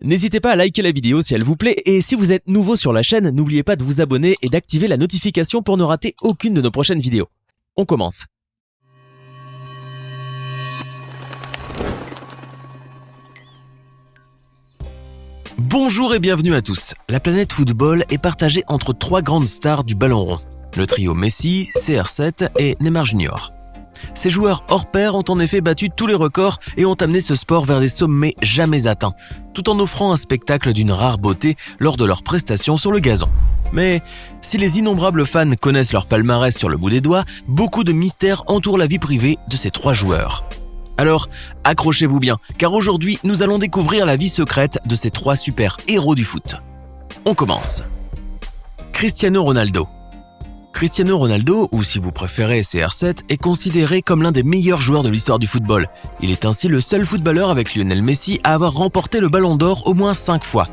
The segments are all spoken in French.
N'hésitez pas à liker la vidéo si elle vous plaît et si vous êtes nouveau sur la chaîne, n'oubliez pas de vous abonner et d'activer la notification pour ne rater aucune de nos prochaines vidéos. On commence. Bonjour et bienvenue à tous. La planète football est partagée entre trois grandes stars du ballon rond. Le trio Messi, CR7 et Neymar Jr. Ces joueurs hors pair ont en effet battu tous les records et ont amené ce sport vers des sommets jamais atteints, tout en offrant un spectacle d'une rare beauté lors de leurs prestations sur le gazon. Mais si les innombrables fans connaissent leur palmarès sur le bout des doigts, beaucoup de mystères entourent la vie privée de ces trois joueurs. Alors, accrochez-vous bien, car aujourd'hui, nous allons découvrir la vie secrète de ces trois super-héros du foot. On commence. Cristiano Ronaldo. Cristiano Ronaldo, ou si vous préférez CR7, est considéré comme l'un des meilleurs joueurs de l'histoire du football. Il est ainsi le seul footballeur avec Lionel Messi à avoir remporté le Ballon d'Or au moins 5 fois,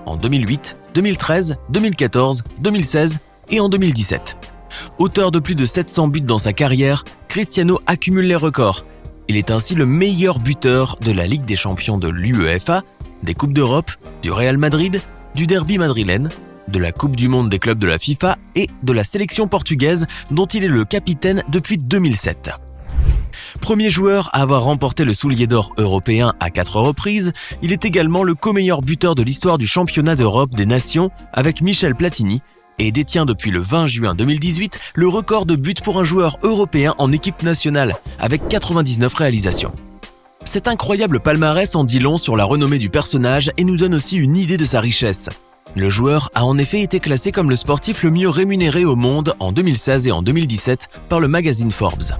en 2008, 2013, 2014, 2016 et en 2017. Auteur de plus de 700 buts dans sa carrière, Cristiano accumule les records. Il est ainsi le meilleur buteur de la Ligue des champions de l'UEFA, des Coupes d'Europe, du Real Madrid, du derby madrilène, de la Coupe du Monde des clubs de la FIFA et de la sélection portugaise dont il est le capitaine depuis 2007. Premier joueur à avoir remporté le soulier d'or européen à 4 reprises, il est également le co-meilleur buteur de l'histoire du championnat d'Europe des nations avec Michel Platini et détient depuis le 20 juin 2018 le record de buts pour un joueur européen en équipe nationale avec 99 réalisations. Cet incroyable palmarès en dit long sur la renommée du personnage et nous donne aussi une idée de sa richesse. Le joueur a en effet été classé comme le sportif le mieux rémunéré au monde en 2016 et en 2017 par le magazine Forbes.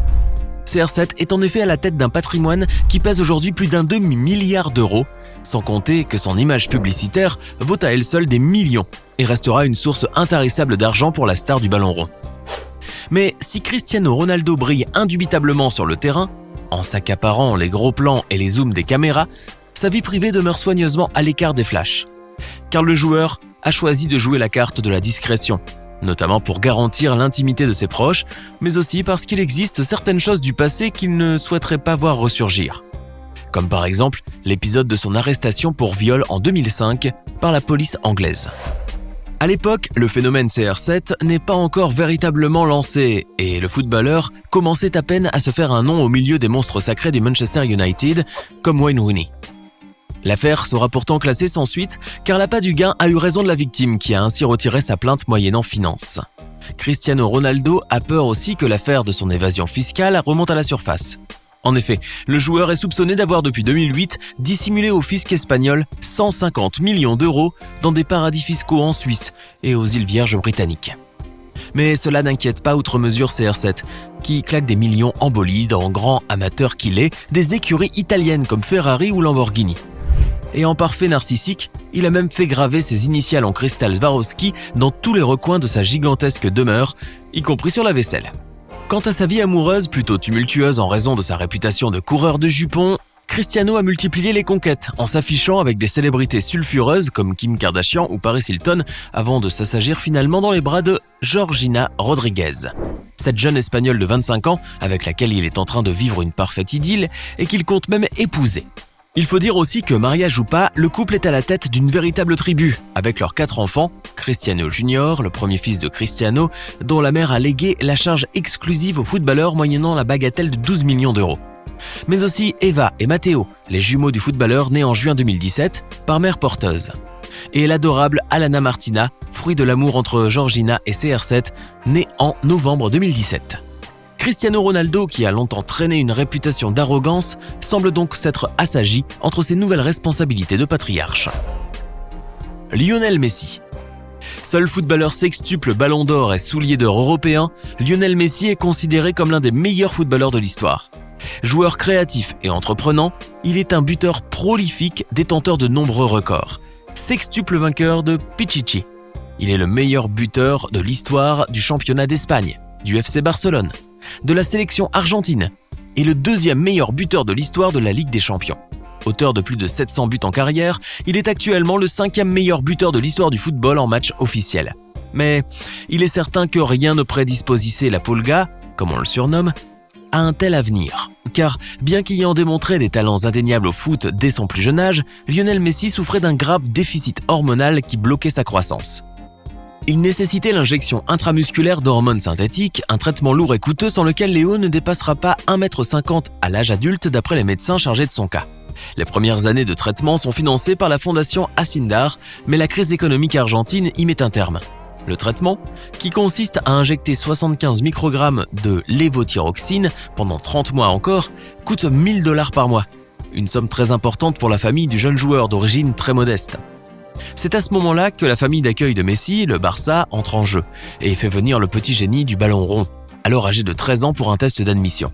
CR7 est en effet à la tête d'un patrimoine qui pèse aujourd'hui plus d'1 demi-milliard d'euros, sans compter que son image publicitaire vaut à elle seule des millions et restera une source intarissable d'argent pour la star du ballon rond. Mais si Cristiano Ronaldo brille indubitablement sur le terrain, en s'accaparant les gros plans et les zooms des caméras, sa vie privée demeure soigneusement à l'écart des flashs. Car le joueur a choisi de jouer la carte de la discrétion, notamment pour garantir l'intimité de ses proches, mais aussi parce qu'il existe certaines choses du passé qu'il ne souhaiterait pas voir ressurgir. Comme par exemple l'épisode de son arrestation pour viol en 2005 par la police anglaise. À l'époque, le phénomène CR7 n'est pas encore véritablement lancé et le footballeur commençait à peine à se faire un nom au milieu des monstres sacrés du Manchester United comme Wayne Rooney. L'affaire sera pourtant classée sans suite car l'appât du gain a eu raison de la victime qui a ainsi retiré sa plainte moyennant finance. Cristiano Ronaldo a peur aussi que l'affaire de son évasion fiscale remonte à la surface. En effet, le joueur est soupçonné d'avoir depuis 2008 dissimulé au fisc espagnol 150 millions d'euros dans des paradis fiscaux en Suisse et aux îles Vierges britanniques. Mais cela n'inquiète pas outre mesure CR7, qui claque des millions en bolide en grand amateur qu'il est des écuries italiennes comme Ferrari ou Lamborghini. Et en parfait narcissique, il a même fait graver ses initiales en cristal Swarovski dans tous les recoins de sa gigantesque demeure, y compris sur la vaisselle. Quant à sa vie amoureuse, plutôt tumultueuse en raison de sa réputation de coureur de jupons, Cristiano a multiplié les conquêtes en s'affichant avec des célébrités sulfureuses comme Kim Kardashian ou Paris Hilton avant de s'assagir finalement dans les bras de Georgina Rodriguez. Cette jeune espagnole de 25 ans avec laquelle il est en train de vivre une parfaite idylle et qu'il compte même épouser. Il faut dire aussi que mariage ou pas, le couple est à la tête d'une véritable tribu, avec leurs 4 enfants, Cristiano Jr., le premier fils de Cristiano, dont la mère a légué la charge exclusive au footballeur moyennant la bagatelle de 12 millions d'euros. Mais aussi Eva et Matteo, les jumeaux du footballeur nés en juin 2017, par mère porteuse. Et l'adorable Alana Martina, fruit de l'amour entre Georgina et CR7, née en novembre 2017. Cristiano Ronaldo, qui a longtemps traîné une réputation d'arrogance, semble donc s'être assagi entre ses nouvelles responsabilités de patriarche. Lionel Messi. Seul footballeur sextuple Ballon d'Or et soulier d'or européen, Lionel Messi est considéré comme l'un des meilleurs footballeurs de l'histoire. Joueur créatif et entreprenant, il est un buteur prolifique détenteur de nombreux records. Sextuple vainqueur de Pichichi. Il est le meilleur buteur de l'histoire du championnat d'Espagne, du FC Barcelone, de la sélection argentine et le 2e meilleur buteur de l'histoire de la Ligue des champions. Auteur de plus de 700 buts en carrière, il est actuellement le 5e meilleur buteur de l'histoire du football en match officiel. Mais il est certain que rien ne prédisposait la Pulga, comme on le surnomme, à un tel avenir, car bien qu'ayant démontré des talents indéniables au foot dès son plus jeune âge, Lionel Messi souffrait d'un grave déficit hormonal qui bloquait sa croissance. Il nécessitait l'injection intramusculaire d'hormones synthétiques, un traitement lourd et coûteux sans lequel Léo ne dépassera pas 1,50 m à l'âge adulte d'après les médecins chargés de son cas. Les premières années de traitement sont financées par la fondation Asindar, mais la crise économique argentine y met un terme. Le traitement, qui consiste à injecter 75 microgrammes de lévothyroxine pendant 30 mois encore, coûte 1 000 $ par mois. Une somme très importante pour la famille du jeune joueur d'origine très modeste. C'est à ce moment-là que la famille d'accueil de Messi, le Barça, entre en jeu et fait venir le petit génie du ballon rond, alors âgé de 13 ans pour un test d'admission.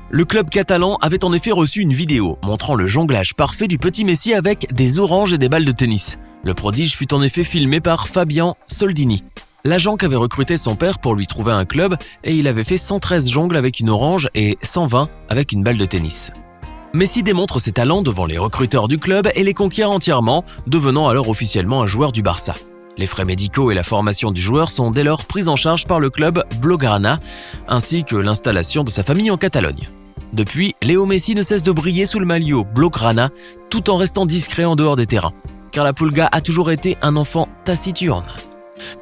Le club catalan avait en effet reçu une vidéo montrant le jonglage parfait du petit Messi avec des oranges et des balles de tennis. Le prodige fut en effet filmé par Fabian Soldini, l'agent qu'avait recruté son père pour lui trouver un club, et il avait fait 113 jongles avec une orange et 120 avec une balle de tennis. Messi démontre ses talents devant les recruteurs du club et les conquiert entièrement, devenant alors officiellement un joueur du Barça. Les frais médicaux et la formation du joueur sont dès lors pris en charge par le club Blaugrana, ainsi que l'installation de sa famille en Catalogne. Depuis, Léo Messi ne cesse de briller sous le maillot Blaugrana, tout en restant discret en dehors des terrains, car la Pulga a toujours été un enfant taciturne.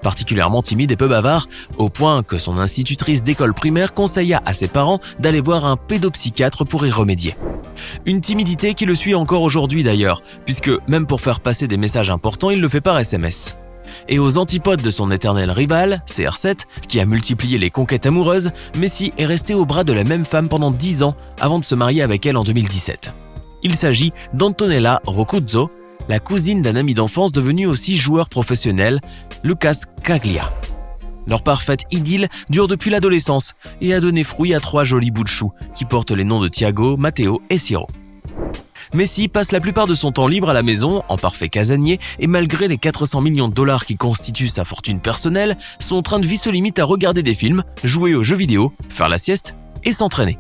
Particulièrement timide et peu bavard, au point que son institutrice d'école primaire conseilla à ses parents d'aller voir un pédopsychiatre pour y remédier. Une timidité qui le suit encore aujourd'hui d'ailleurs, puisque même pour faire passer des messages importants, il le fait par SMS. Et aux antipodes de son éternel rival, CR7, qui a multiplié les conquêtes amoureuses, Messi est resté au bras de la même femme pendant 10 ans avant de se marier avec elle en 2017. Il s'agit d'Antonella Roccuzzo, la cousine d'un ami d'enfance devenu aussi joueur professionnel, Lucas Caglia. Leur parfaite idylle dure depuis l'adolescence et a donné fruit à 3 jolis bouts de chou qui portent les noms de Thiago, Matteo et Ciro. Messi passe la plupart de son temps libre à la maison, en parfait casanier, et malgré les 400 millions de dollars qui constituent sa fortune personnelle, son train de vie se limite à regarder des films, jouer aux jeux vidéo, faire la sieste et s'entraîner.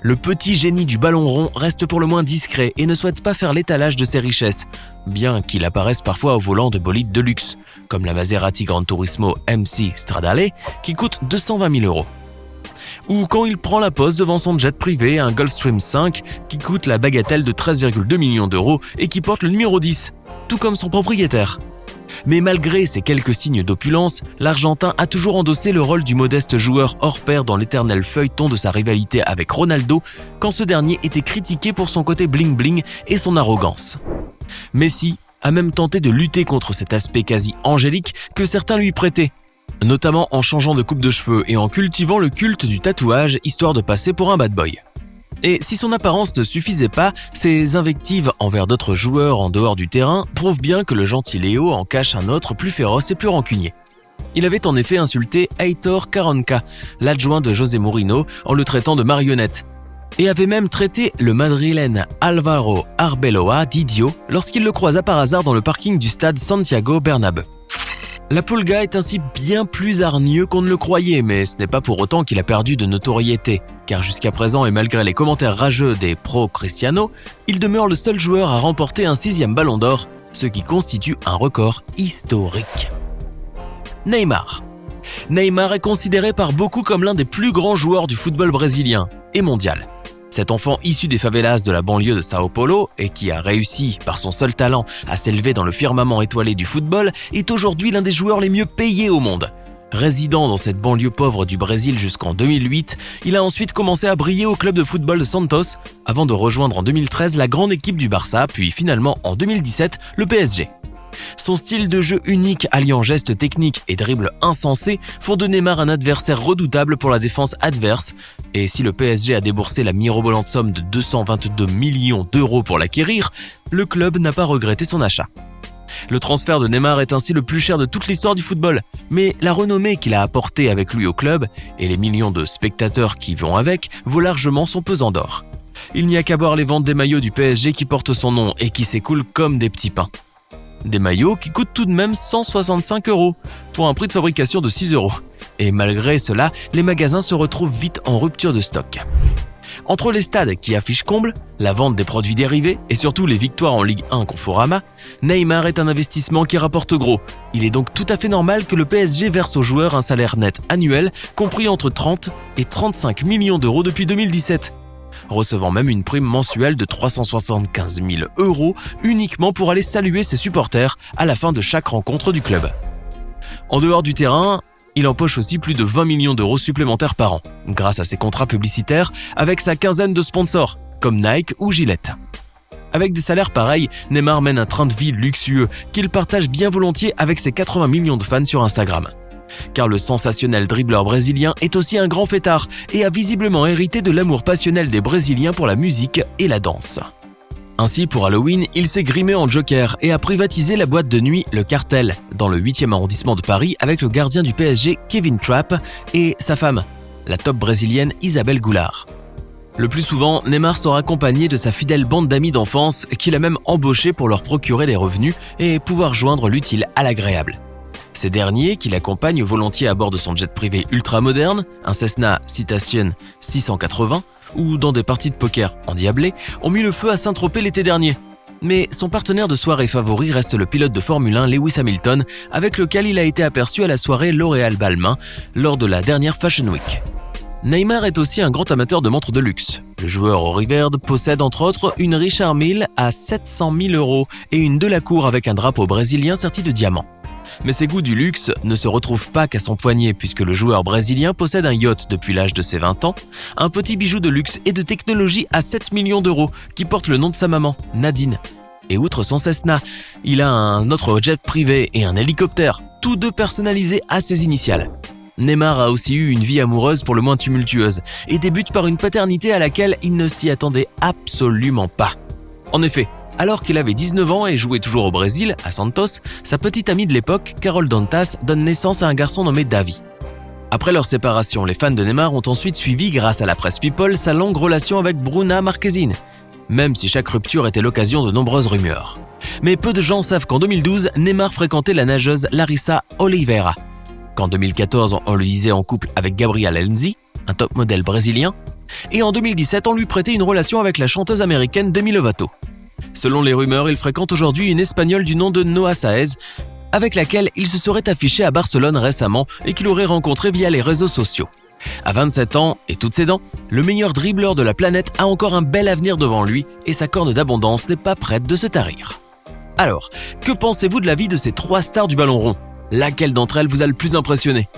Le petit génie du ballon rond reste pour le moins discret et ne souhaite pas faire l'étalage de ses richesses, bien qu'il apparaisse parfois au volant de bolides de luxe, comme la Maserati Gran Turismo MC Stradale, qui coûte 220 000 €. Ou quand il prend la pose devant son jet privé, un Gulfstream 5, qui coûte la bagatelle de 13,2 millions d'euros et qui porte le numéro 10, tout comme son propriétaire. Mais malgré ces quelques signes d'opulence, l'Argentin a toujours endossé le rôle du modeste joueur hors pair dans l'éternel feuilleton de sa rivalité avec Ronaldo, quand ce dernier était critiqué pour son côté bling-bling et son arrogance. Messi a même tenté de lutter contre cet aspect quasi angélique que certains lui prêtaient, notamment en changeant de coupe de cheveux et en cultivant le culte du tatouage histoire de passer pour un bad boy. Et si son apparence ne suffisait pas, ses invectives envers d'autres joueurs en dehors du terrain prouvent bien que le gentil Léo en cache un autre plus féroce et plus rancunier. Il avait en effet insulté Aitor Caronca, l'adjoint de José Mourinho, en le traitant de marionnette, et avait même traité le madrilène Álvaro Arbeloa d'idiot lorsqu'il le croisa par hasard dans le parking du stade Santiago Bernabéu. La Pulga est ainsi bien plus hargneux qu'on ne le croyait, mais ce n'est pas pour autant qu'il a perdu de notoriété, car jusqu'à présent et malgré les commentaires rageux des pro-Cristiano, il demeure le seul joueur à remporter un 6e ballon d'or, ce qui constitue un record historique. Neymar. Neymar est considéré par beaucoup comme l'un des plus grands joueurs du football brésilien et mondial. Cet enfant issu des favelas de la banlieue de Sao Paulo et qui a réussi, par son seul talent, à s'élever dans le firmament étoilé du football, est aujourd'hui l'un des joueurs les mieux payés au monde. Résidant dans cette banlieue pauvre du Brésil jusqu'en 2008, il a ensuite commencé à briller au club de football de Santos, avant de rejoindre en 2013 la grande équipe du Barça, puis finalement en 2017 le PSG. Son style de jeu unique alliant gestes techniques et dribbles insensés font de Neymar un adversaire redoutable pour la défense adverse, et si le PSG a déboursé la mirobolante somme de 222 millions d'euros pour l'acquérir, le club n'a pas regretté son achat. Le transfert de Neymar est ainsi le plus cher de toute l'histoire du football, mais la renommée qu'il a apportée avec lui au club et les millions de spectateurs qui vont avec vaut largement son pesant d'or. Il n'y a qu'à voir les ventes des maillots du PSG qui portent son nom et qui s'écoulent comme des petits pains. Des maillots qui coûtent tout de même 165 € pour un prix de fabrication de 6 €. Et malgré cela, les magasins se retrouvent vite en rupture de stock. Entre les stades qui affichent comble, la vente des produits dérivés et surtout les victoires en Ligue 1 Conforama, Neymar est un investissement qui rapporte gros. Il est donc tout à fait normal que le PSG verse aux joueurs un salaire net annuel compris entre 30 et 35 millions d'euros depuis 2017. recevant même une prime mensuelle de 375 000 € uniquement pour aller saluer ses supporters à la fin de chaque rencontre du club. En dehors du terrain, il empoche aussi plus de 20 millions d'euros supplémentaires par an, grâce à ses contrats publicitaires avec sa quinzaine de sponsors, comme Nike ou Gillette. Avec des salaires pareils, Neymar mène un train de vie luxueux qu'il partage bien volontiers avec ses 80 millions de fans sur Instagram. Car le sensationnel dribbleur brésilien est aussi un grand fêtard et a visiblement hérité de l'amour passionnel des Brésiliens pour la musique et la danse. Ainsi, pour Halloween, il s'est grimé en Joker et a privatisé la boîte de nuit Le Cartel, dans le 8e arrondissement de Paris, avec le gardien du PSG Kevin Trapp et sa femme, la top brésilienne Isabelle Goulart. Le plus souvent, Neymar sera accompagné de sa fidèle bande d'amis d'enfance qu'il a même embauché pour leur procurer des revenus et pouvoir joindre l'utile à l'agréable. Ces derniers, qui l'accompagnent volontiers à bord de son jet privé ultra moderne, un Cessna Citation 680, ou dans des parties de poker endiablées, ont mis le feu à Saint-Tropez l'été dernier. Mais son partenaire de soirée favori reste le pilote de Formule 1 Lewis Hamilton, avec lequel il a été aperçu à la soirée L'Oréal Balmain lors de la dernière Fashion Week. Neymar est aussi un grand amateur de montres de luxe. Le joueur au Riverd possède entre autres une Richard Mille à 700 000 € et une Delacour avec un drapeau brésilien serti de diamants. Mais ses goûts du luxe ne se retrouvent pas qu'à son poignet puisque le joueur brésilien possède un yacht depuis l'âge de ses 20 ans, un petit bijou de luxe et de technologie à 7 millions d'euros qui porte le nom de sa maman, Nadine. Et outre son Cessna, il a un autre jet privé et un hélicoptère, tous deux personnalisés à ses initiales. Neymar a aussi eu une vie amoureuse pour le moins tumultueuse et débute par une paternité à laquelle il ne s'y attendait absolument pas. En effet, alors qu'il avait 19 ans et jouait toujours au Brésil, à Santos, sa petite amie de l'époque, Carol Dantas, donne naissance à un garçon nommé Davi. Après leur séparation, les fans de Neymar ont ensuite suivi, grâce à la presse People, sa longue relation avec Bruna Marquezine, même si chaque rupture était l'occasion de nombreuses rumeurs. Mais peu de gens savent qu'en 2012, Neymar fréquentait la nageuse Larissa Oliveira, qu'en 2014, on le disait en couple avec Gabriel Enzi, un top modèle brésilien, et en 2017, on lui prêtait une relation avec la chanteuse américaine Demi Lovato. Selon les rumeurs, il fréquente aujourd'hui une Espagnole du nom de Noa Saez, avec laquelle il se serait affiché à Barcelone récemment et qu'il aurait rencontré via les réseaux sociaux. À 27 ans et toutes ses dents, le meilleur dribbleur de la planète a encore un bel avenir devant lui et sa corne d'abondance n'est pas prête de se tarir. Alors, que pensez-vous de la vie de ces 3 stars du ballon rond ? Laquelle d'entre elles vous a le plus impressionné ?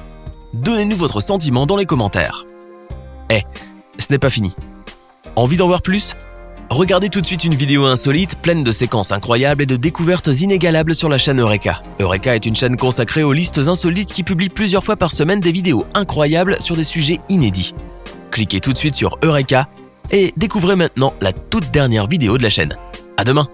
Donnez-nous votre sentiment dans les commentaires. Ce n'est pas fini. Envie d'en voir plus ? Regardez tout de suite une vidéo insolite, pleine de séquences incroyables et de découvertes inégalables sur la chaîne Eureka. Eureka est une chaîne consacrée aux listes insolites qui publie plusieurs fois par semaine des vidéos incroyables sur des sujets inédits. Cliquez tout de suite sur Eureka et découvrez maintenant la toute dernière vidéo de la chaîne. À demain!